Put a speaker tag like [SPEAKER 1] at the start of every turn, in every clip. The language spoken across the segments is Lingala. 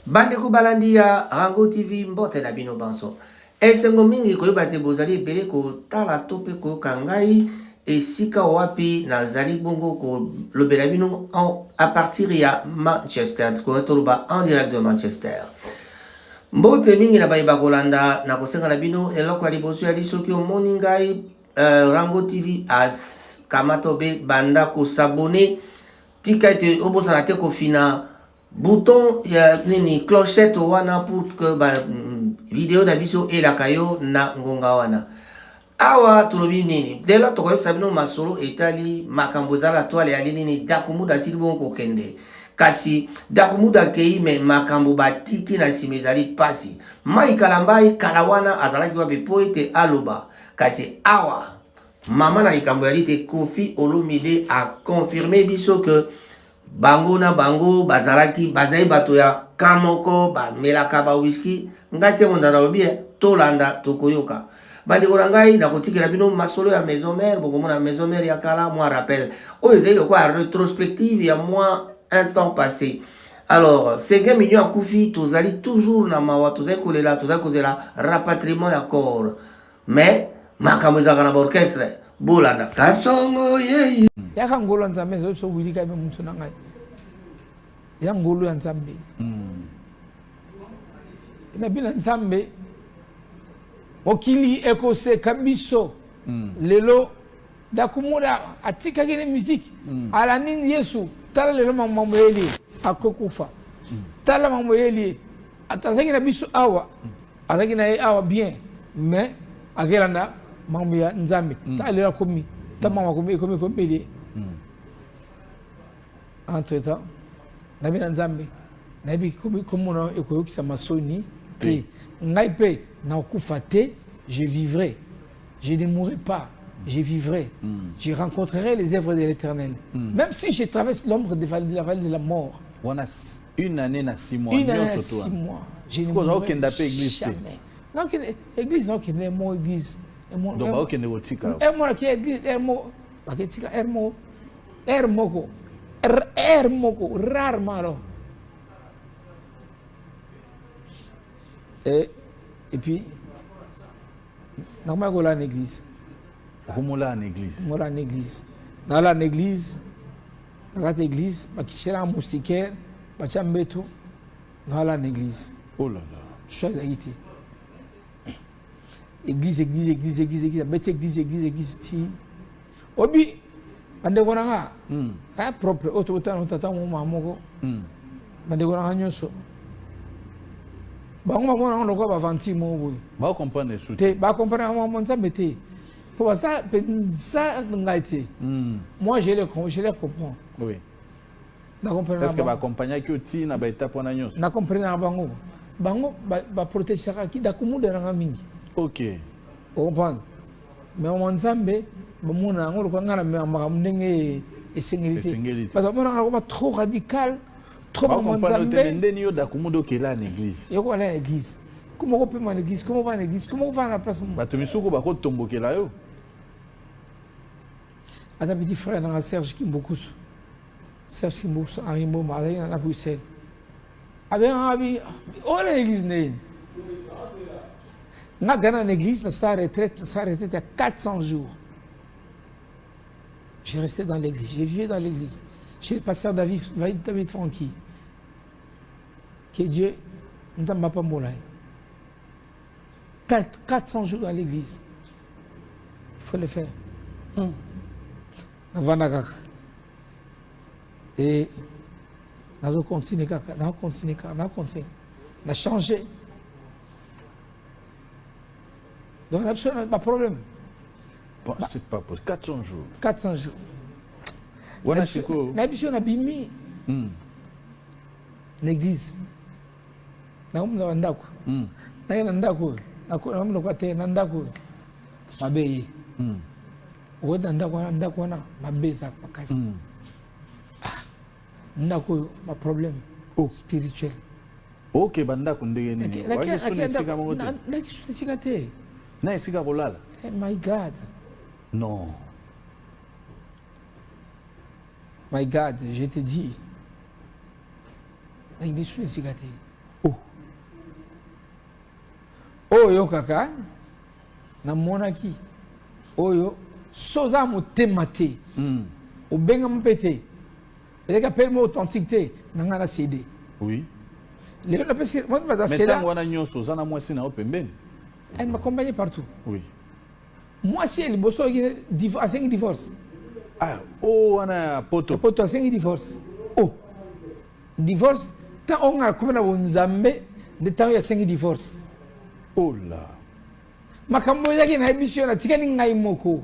[SPEAKER 1] Bande kubalandi ya Rango TV mbote na bino banso. Esengo mingi koyeba te bozali ebele kotala to mpe koyoka ngai esika wapi nazali bongo kolobela bino à partir ya Manchester. Toloba en direct de Manchester. Mbote mingi na bayeba kolanda na kosenga na bino eloko ya liboso ya soki omoni ngai Rango TV as kamatobe banda kosabone tika ete obosana te kofina bouton ya nini clochette wana pour que ba vidéo na biso elaka yo na ngonga wana. Awa tulobi nini dela tokoyebisa bino masolo etali makambo ezala toile ya nini dakumuda asili bongo kokende kasi dakumuda kei me makambo batiki na nsima ezali pasi mai kalambai kala wana azalaki wape po ete aloba kasi awa mama na likambo yali te Koffi Olomide a confirmé biso que bango na bango bazalaki bazali bato ya kamoko bamelaka ba whisky ngai te mondana lobi tolanda tokoyoka bandeko na ngai nakotikela bino masolo ya maison mère bokomona maison mère ya kala moi rappel oyo ezali lokola rétrospective ya moi un temps passé. Alors 5 millions ya Koffi tozali toujours na mawa tozali kolela tozali kozela rapatriement ya corps mais makambo ezalaka na baorchestre bolanda kasongo yeye
[SPEAKER 2] yaka ngolo nzambe so wilika be muntu na ngai ya ngolo ya nzambe ina bina nzambe mokili ekose kabiso lelo dakumura atika gene musique ala nini yesu tala lelo mambo yeli akokufa tala mambo yeli atazaki na biso awa azaki na awa bien mais agelanda mambo ya nzambe tala lelo komi tama komi komi entre temps nabi na nzambe nabi komi komona ekoyokisa masoni te ngai pe na okufa te je vivrai je ne mourrai pas je vivrai je rencontrerai les œuvres de l'Éternel même si je traverse l'ombre de la vallée de la mort
[SPEAKER 3] une année na 6 mois
[SPEAKER 2] une année na 6 mois je ne mourrai jamais non que église non que ne mo église
[SPEAKER 3] donc ba okende kotika
[SPEAKER 2] mo la église mo baketika moko rarement alors et puis normalement la église
[SPEAKER 3] Romola en église.
[SPEAKER 2] Mola en église. Dans la église, dans l'église, bakishera moustiquaire, bachambeto, dans la église.
[SPEAKER 3] Oh là là.
[SPEAKER 2] Chose à quitter. Église, bête église, ti. Obi, bande konanga. Propre, autant mon mamoko. Bande konanga nyoso. Bango mangona on lokwa ba 20 mo boy.
[SPEAKER 3] Ba comprendre sous.
[SPEAKER 2] Te ba comprendre mon nzambe te. Pour ça ngaite. Moi je les comprends.
[SPEAKER 3] Oui.
[SPEAKER 2] Na comprendre.
[SPEAKER 3] Parce que ba accompagner ki oti na ba étape wana nyonso.
[SPEAKER 2] Na comprendre bango. Bango ba protéger ki dakumuda na mingi.
[SPEAKER 3] OK.
[SPEAKER 2] On comprend. Mais mon nzambe bamona ngolo kwa ngala me ndenge esengeli. Parce que mona ngoma trop radical. Trop mon nzambe.
[SPEAKER 3] Ndeni yo dakumuda okela na église.
[SPEAKER 2] Yo ko na église. Comment on peut m'en église? Comment on va en église? Comment on va à la place?
[SPEAKER 3] Bato misuko bako tombokela yo.
[SPEAKER 2] Adam petit frère dans Serge Kimbokus. Serge Kimbokus Henri Moma à Bruxelles. Avec on est l'église né. Na gagné en église, sa retraite à 400 jours. J'ai resté dans l'église, j'ai vécu dans l'église. Chez le pasteur David Francky. Que Dieu ne m'a pas moulé. 400 jours dans l'église. Il faut le faire. Et nous allons continuer. On a changé. Donc, on n'a absolument pas de problème.
[SPEAKER 3] Bon, c'est pas pour 400 jours.
[SPEAKER 2] 400 jours.
[SPEAKER 3] On a
[SPEAKER 2] bimi. L'église. Nakuwa kwa te nandako mabei woda ndako na mabeza kwa kazi ndako ma problème spirituel.
[SPEAKER 3] OK bandako ndenge nini waje sone sika mongo te
[SPEAKER 2] na kisune sika te
[SPEAKER 3] na sika kolala.
[SPEAKER 2] My God,
[SPEAKER 3] non,
[SPEAKER 2] my God, je te dis na kisune sika te oyo kaka na monaki oyo soza motema te obenga mpete eleka pelmo authenticité nanga na CD
[SPEAKER 3] oui
[SPEAKER 2] léo na pesi moi ba
[SPEAKER 3] c'est
[SPEAKER 2] CD
[SPEAKER 3] là wana nyonso zana mwasi na opembeni
[SPEAKER 2] elle m'accompagnait partout
[SPEAKER 3] oui
[SPEAKER 2] moi si elle bosso a 5 divorce
[SPEAKER 3] ah oh wana poto
[SPEAKER 2] a 5 divorce oh divorce tant on a comme na bonzambe de temps il y a 5 divorce
[SPEAKER 3] oh là
[SPEAKER 2] makambo yake na emission na tikani ngai moko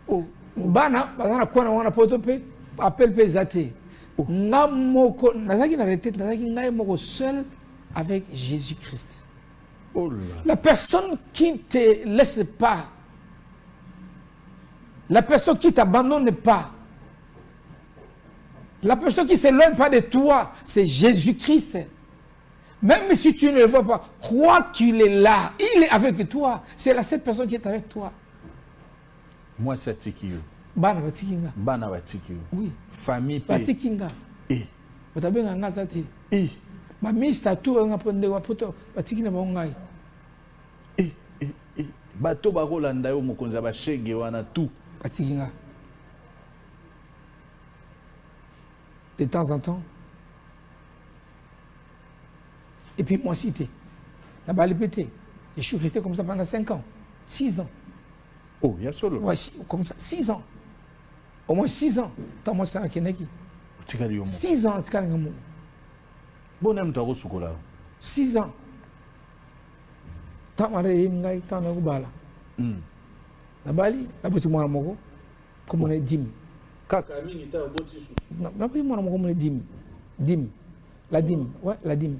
[SPEAKER 2] oh bana bazana kona wana poto pe appel pe zate nga moko nazaki na retraite nazaki ngai moko seul avec Jésus-Christ.
[SPEAKER 3] Oh là.
[SPEAKER 2] La personne qui te laisse pas, la personne qui t'abandonne pas, la personne qui ne s'éloigne pas de toi, c'est Jésus-Christ. Même si tu ne le vois pas, crois qu'il est là, il est avec toi. C'est la seule personne qui est avec toi.
[SPEAKER 3] Moi, c'est Tikio.
[SPEAKER 2] Bana batikinga.
[SPEAKER 3] Bana batikio.
[SPEAKER 2] Oui.
[SPEAKER 3] Famille pe.
[SPEAKER 2] Batikinga.
[SPEAKER 3] Eh.
[SPEAKER 2] Batabenga ngazati.
[SPEAKER 3] Eh.
[SPEAKER 2] Ba mista tu nga ponde wa poto batikina bangai.
[SPEAKER 3] Bato bakolanda yo mokonzi ba shege wana tout.
[SPEAKER 2] Batikinga. De temps en temps. Et puis moi cité. La balle pété. Je suis resté comme ça pendant 5 ans, 6 ans.
[SPEAKER 3] Oh, il y a solo.
[SPEAKER 2] Ouais, comme ça, 6 ans. Au moins 6 ans. Tant moi c'est un Keneki. 6 ans, c'est un
[SPEAKER 3] bon aime toi sukola.
[SPEAKER 2] 6 ans. Tant moi j'ai ngai tant na kubala. La bali, la boti moi moko comme on est dim.
[SPEAKER 3] Kaka mingi ta boti sou.
[SPEAKER 2] Na boti moi moko comme on est dim. Dim. La dim, ouais, la dim.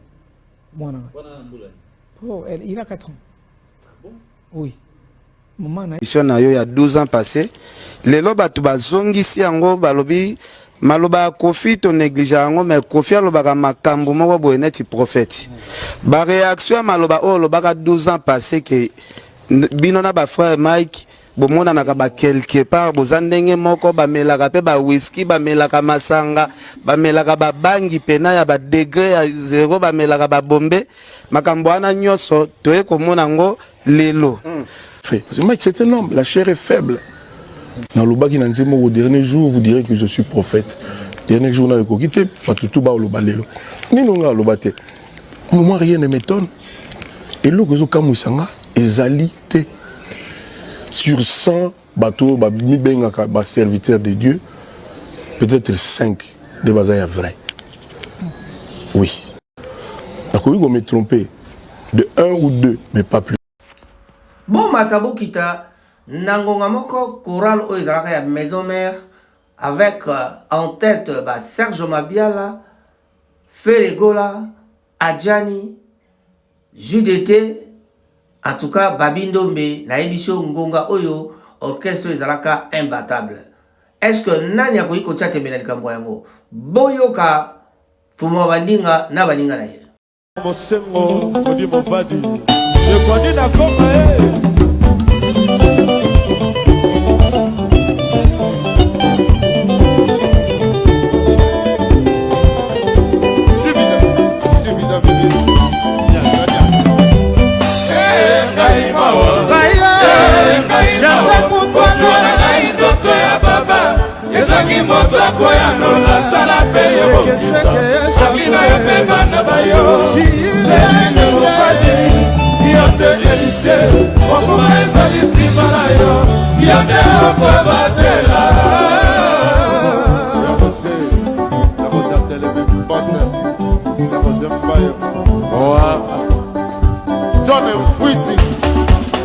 [SPEAKER 2] Moi na. Oh, il a 4 ans. Bon? Oui.
[SPEAKER 4] Mission na yo ya 12 ans passé. Lelo batu bazongisi yango balobi maloba Kofi to néglige yango mais Kofi alobaka makambo moko boye neti prophète. Ba réaction maloba o lobaka 12 ans passé que bino na ba frère Mike bomona na ba quelque part bozandenge moko ba melaka pe ba whisky ba melaka masanga ba melaka ba bangi pena ya ba degré ya 0 ba melaka ba bombe makambo ana nyoso toye komona ngo lelo.
[SPEAKER 5] Parce que Mike, c'est un homme, la chair est faible. Dans le bas qui au dernier jour, vous direz que je suis prophète. Dernier jour, on a le coquité, pas tout bas au balelo. Ni l'on le batté. Moi, rien ne m'étonne. Et l'eau que je suis exalité sur 100 bateaux, serviteurs de Dieu, peut-être 5 de basailles vrai. Oui. D'accord, on me trompé de 1 ou 2, mais pas plus.
[SPEAKER 1] Bon matabo kita nangonga moko chorale o ezalaka ya maison mère avec en tête Serge Mabiala, Feregola, Adjani, Judete, en tout cas Babindombe na émission ngonga oyo orchestre ezalaka imbattable. Est-ce que nani akoki kotia tembela likambo yango? Boyoka fuma bandinga na baninga na ye.
[SPEAKER 6] Mosengo kodi mobadi ekoni na koma
[SPEAKER 7] motoko ya nona sala pe yebokisa sabina ya pemba na bayo seline mofadi yote elite okuma ezali nsima na yo yote okobatela John Witty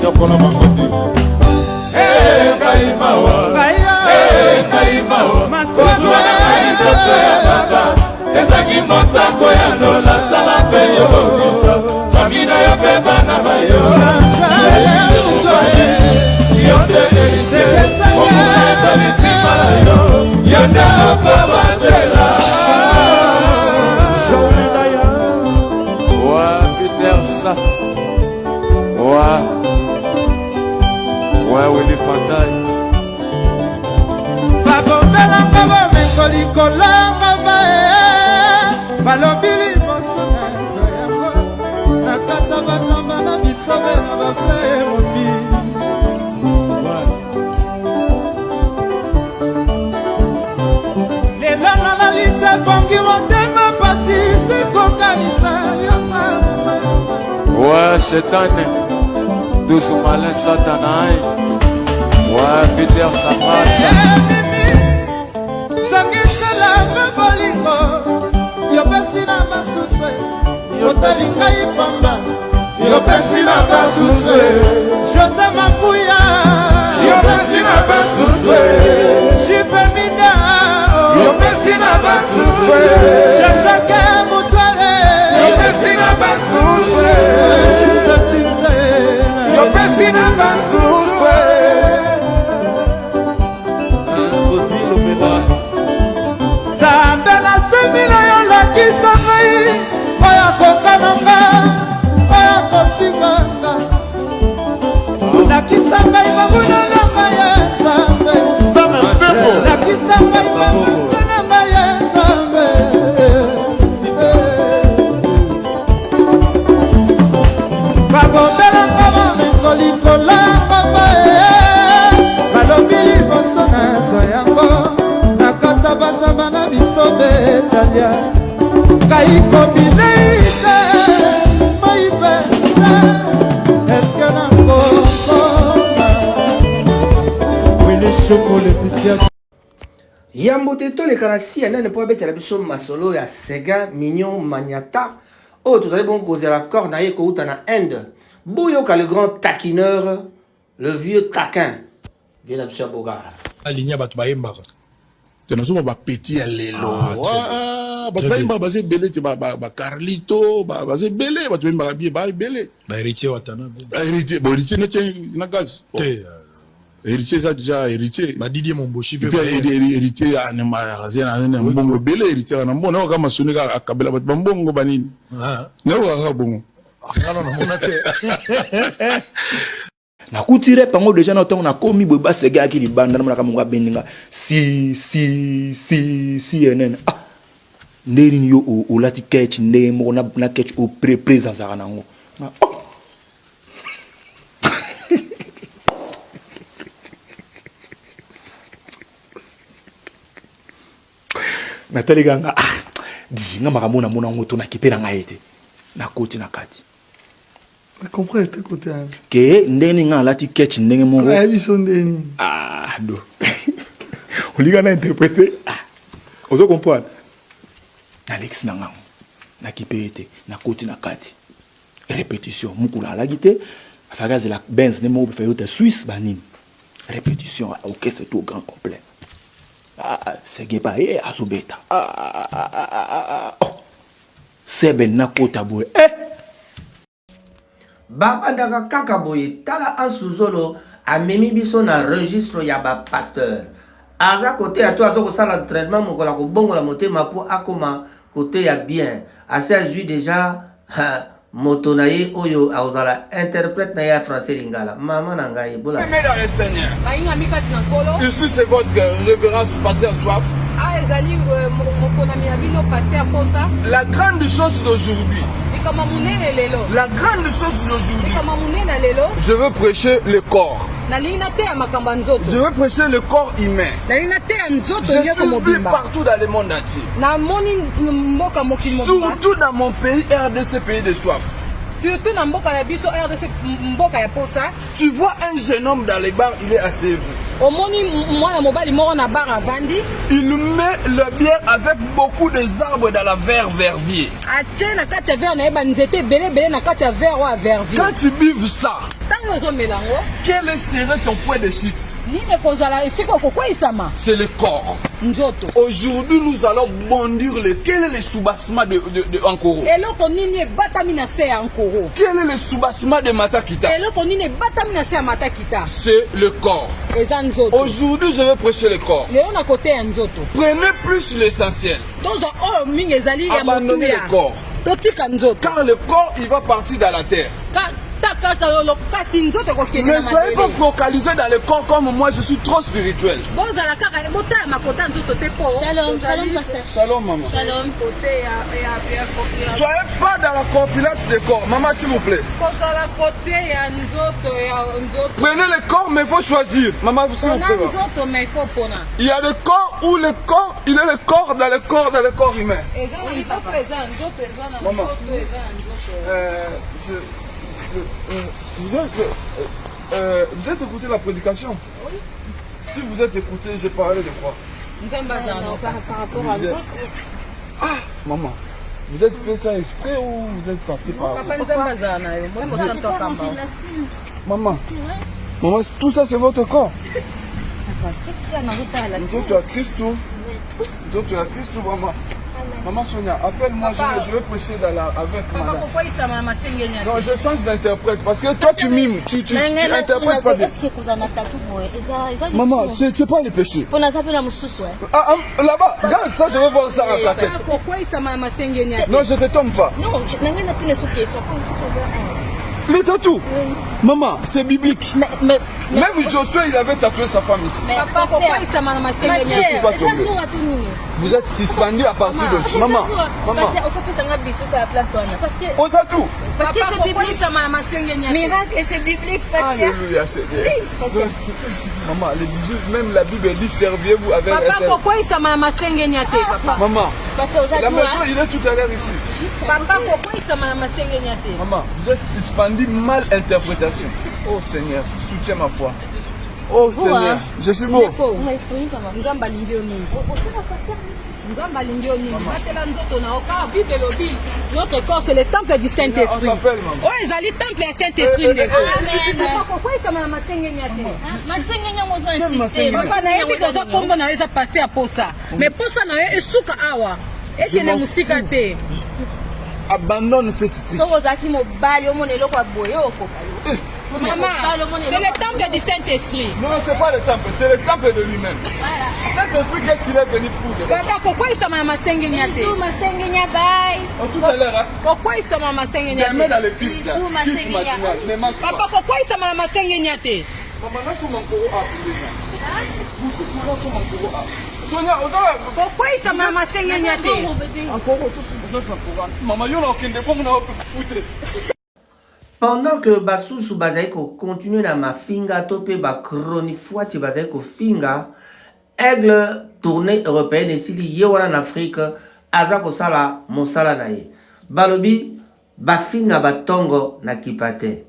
[SPEAKER 7] yokola mangoti kaimawa kaimawa maswala kaitoto ya baba ezaki motoko ya ndola sala pe yobokisa samina yo pe bana bayo yote elise okuna ezali nsima na yo yote okobatela wa Peter Sa wa Willy Fantai
[SPEAKER 8] babombelanga bomengo likolanga bae balobili moso na eso yango nakata bazamba na bisobe
[SPEAKER 6] Ouais, Chétane, toujours malin Satanaï. Ouais, Peter Sabrasa.
[SPEAKER 8] sangiselanga bolingo yopesi na masusu yotali ngai pamba yopesi na basusu José Mapuya yopesi na basusu Jipe Mina yopesi na basusu Jean-Jacques Mutwale yopesi na basusu Chimse yopesi na basusu Zambe na semina yo lakisa ngai oya kokananga oya kofinganga lakisa ngai mabuna na ngai ya Zambe lakisa ngai mabuna na ngai ya Zambe babobelanga bamekolikolanga balobi liboso na zo yango nakata basaba na biso betalia ngai kobileite moibete eske na ngokoma wili chokoletisia
[SPEAKER 1] yambo te toleka na si ya nani mpo abetela biso masolo ya Sega Mignon Maniata oyo tozali bongo kozela corps na ye kouta na Inde boyoka le grand taquineur le vieux taquin vieux na biso ya Bogar
[SPEAKER 5] alinya bato bayembaka tenazoma bapeti ya lelo bato bayembaka baza ebele te bacarlito baza ebele bato bayembaka bie baebele
[SPEAKER 3] bahéritier watana
[SPEAKER 5] héritier neti na gaz héritier eza déjà héritier
[SPEAKER 3] badidie momboshi
[SPEAKER 5] mpe héritier na mbongo ebele héritier na mbongo nayoka masoni akabela bato bambongo banini nayoka kaka bongo
[SPEAKER 9] nakutire pango deja na ntongo nakomi boye basege aki libanda namonaka mongo abeninga si enen nde nini yo olati ketch nde moko na ketch oprese azaka nango natalikanga dizinga makambo namona ngo to nakipe na ngai te nakoti na kati
[SPEAKER 8] comprends ete côté
[SPEAKER 9] ke ndeni nga lati ketch ndenge moko
[SPEAKER 8] biso ndeni
[SPEAKER 9] do oliga na interpréter ozo comprendre Alex nanga nakipe ete nakoti na kati répétition mukula alagite afagaze la benz ne moko fayote Suisse banini répétition orchestre tout grand complet c'est pas asubeta sebe nakota boye
[SPEAKER 1] babandaka kaka boye tala Ansuzolo amemi biso na registre ya bapasteur aza kote ya to azokosala entraînement mokola kobongola motema mpo akoma kote ya bien ase azwi déjà moto na ye oyo akozala interprète na ye ya français lingala mama na ngai bola
[SPEAKER 7] ici c'est votre révérence pasteur Soif. La grande chose d'aujourd'hui, la grande chose d'aujourd'hui, je veux prêcher le corps. Je veux prêcher le corps humain. Je suis vu partout dans le monde entier. Surtout dans mon pays, RDC, pays de soif.
[SPEAKER 10] Surtout dans RDC,
[SPEAKER 7] tu vois un jeune homme dans les bars, il est assez vu. Il met le bière avec beaucoup de arbres dans la vervier. Quand tu bives ça, quel serait ton point de chute? C'est le corps. Aujourd'hui, nous allons bondir quel est le soubassement de Ankoro? Quel est le soubassement de Matakita? C'est le corps. Aujourd'hui, je vais prêcher le corps. Prenez plus l'essentiel. Abandonnez le corps. Car le corps, il va partir dans la terre. Ne soyez pas focalisé dans le corps comme moi, je suis trop spirituel.
[SPEAKER 10] Shalom, shalom, pasteur.
[SPEAKER 7] Shalom, maman.
[SPEAKER 10] Shalom.
[SPEAKER 7] Soyez pas dans la compilation des corps. Maman, s'il vous plaît. Prenez le corps, mais il faut choisir. Maman, s'il vous plaît. Il y a le corps où le corps, il est le corps dans le corps humain. Maman. vous êtes écouté la prédication? Oui. Si vous êtes écouté, j'ai parlé de quoi?
[SPEAKER 10] Par rapport à quoi?
[SPEAKER 7] Ah, maman, vous êtes fait ça exprès ou vous êtes passé par là? Maman, maman, tout ça c'est votre corps. Nous autres, tu as Christ, tout. Nous autres, tu as Christ, tout, maman. Maman Sonia, appelle-moi, je vais prêcher avec madame. Non, je change d'interprète parce que toi tu mimes, tu interprètes pas bien. Maman, c'est pas les péchés. Ah, là-bas, regarde ça, je vais voir ça en cassette. Non, je te tombe pas. Les tatous. Maman, c'est biblique. Même Josué, il avait tatoué sa femme ici. Vous êtes suspendu à partir de... Maman, on tatoue.
[SPEAKER 10] Parce que c'est biblique. Miracle et c'est biblique.
[SPEAKER 7] Alléluia, Seigneur. Maman, les bijoux, même la Bible dit serviez-vous avec...
[SPEAKER 10] Papa, pourquoi il s'est maman?
[SPEAKER 7] Maman, la maison, il est tout à l'heure ici.
[SPEAKER 10] Papa, pourquoi il s'est maman?
[SPEAKER 7] Maman, vous êtes suspendu, mal interprétation. Oh Seigneur, soutiens ma foi. Oh Seigneur, je suis beau.
[SPEAKER 10] Notre corps, c'est le temple du Saint-Esprit. Oh, ils ont le temple du Saint-Esprit. Pourquoi ils sont maman? Mais pour ça, il souka awa. Et que les musiques
[SPEAKER 7] abandonne cette truc.
[SPEAKER 10] Maman, c'est le temple du Saint-Esprit.
[SPEAKER 7] Non, c'est pas le temple, c'est le temple de lui-même. Saint-Esprit, qu'est-ce qu'il est venu foutre?
[SPEAKER 10] Papa, pourquoi il s'est maman Sengenyate?
[SPEAKER 7] Tout à l'heure,
[SPEAKER 10] pourquoi il s'est maman Sengenyate?
[SPEAKER 7] Demain dans le piste.
[SPEAKER 10] Papa, pourquoi il s'est maman Sengenyate?
[SPEAKER 7] Maman, là, sur mon courroux à Sonia,
[SPEAKER 10] pourquoi il s'est maman Sengenyate?
[SPEAKER 7] Encore maman, il y a aucun défaut, on a foutu.
[SPEAKER 1] Pendant que basusu bazaiko continue na mafinga tope ba chronifuati bazaiko finga aigle tournée européenne et sili yewana en Afrique azako sala mosala na ye balobi bafinga batongo na kipate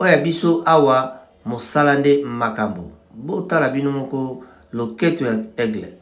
[SPEAKER 1] oya biso awa mosala nde makambo botala bino moko loketo ya aigle.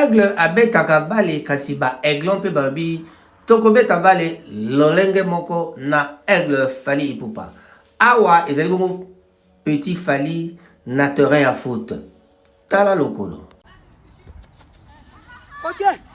[SPEAKER 1] aigle abetaka bale kasi ba aiglon mpe balobi tokobeta bale lolenge moko na aigle Fally Ipupa. Awa ezali bongo petit Fally na terrain ya foot. Tala lokolo.
[SPEAKER 11] Ok.